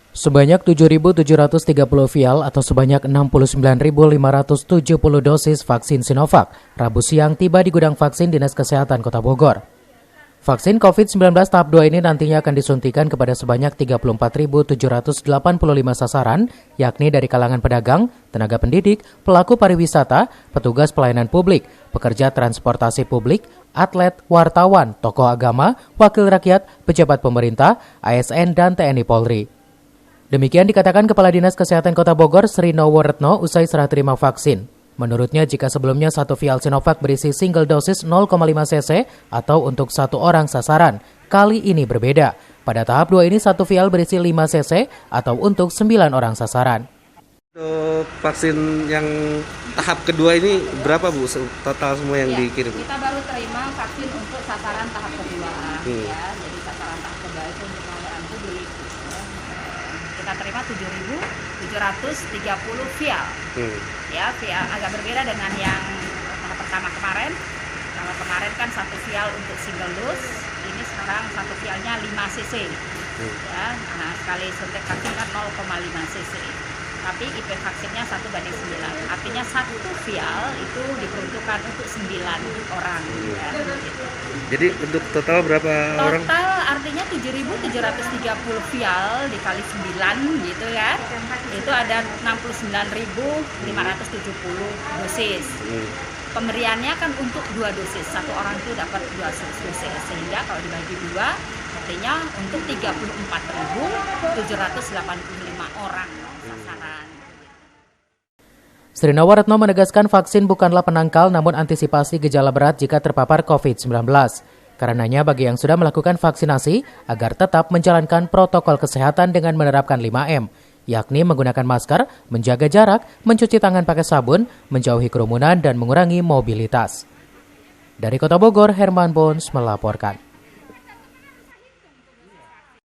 Sebanyak 7.730 vial atau sebanyak 69.570 dosis vaksin Sinovac Rabu siang tiba di gudang vaksin Dinas Kesehatan Kota Bogor. Vaksin COVID-19 tahap 2 ini nantinya akan disuntikan kepada sebanyak 34.785 sasaran, yakni dari kalangan pedagang, tenaga pendidik, pelaku pariwisata, petugas pelayanan publik, pekerja transportasi publik, atlet, wartawan, tokoh agama, wakil rakyat, pejabat pemerintah, ASN, dan TNI Polri. Demikian dikatakan Kepala Dinas Kesehatan Kota Bogor, Sri Noworetno, usai serah terima vaksin. Menurutnya, jika sebelumnya satu vial Sinovac berisi single dosis 0,5 cc atau untuk satu orang sasaran, kali ini berbeda. Pada tahap 2 ini satu vial berisi 5 cc atau untuk 9 orang sasaran. Untuk vaksin yang tahap kedua ini berapa Bu total semua yang dikirim? Kita baru terima vaksin untuk sasaran tahap kedua. Ya, jadi sasaran tahap kedua itu untuk pelayanan publik. Kita terima 7.730 vial. Ya, vial agak berbeda dengan yang tahap pertama kemarin. Kalau kemarin kan satu vial untuk single dose, ini sekarang satu vialnya 5 cc. Ya, nah sekali suntik vaksin kan 0,5 cc. Tapi IP vaksinnya 1:9. Artinya satu vial itu diperuntukkan untuk 9 orang. Ya, gitu. Jadi untuk total berapa orang? Total artinya 7.730 vial dikali 9 gitu kan. Itu ada 69.570 dosis. Pemberiannya kan untuk 2 dosis. Satu orang itu dapat 2 dosis. Sehingga kalau dibagi 2 artinya untuk 34.785 orang sasaran. Sri Noworetno menegaskan vaksin bukanlah penangkal namun antisipasi gejala berat jika terpapar COVID-19. Karenanya bagi yang sudah melakukan vaksinasi agar tetap menjalankan protokol kesehatan dengan menerapkan 5M, yakni menggunakan masker, menjaga jarak, mencuci tangan pakai sabun, menjauhi kerumunan dan mengurangi mobilitas. Dari Kota Bogor, Herman Bons melaporkan.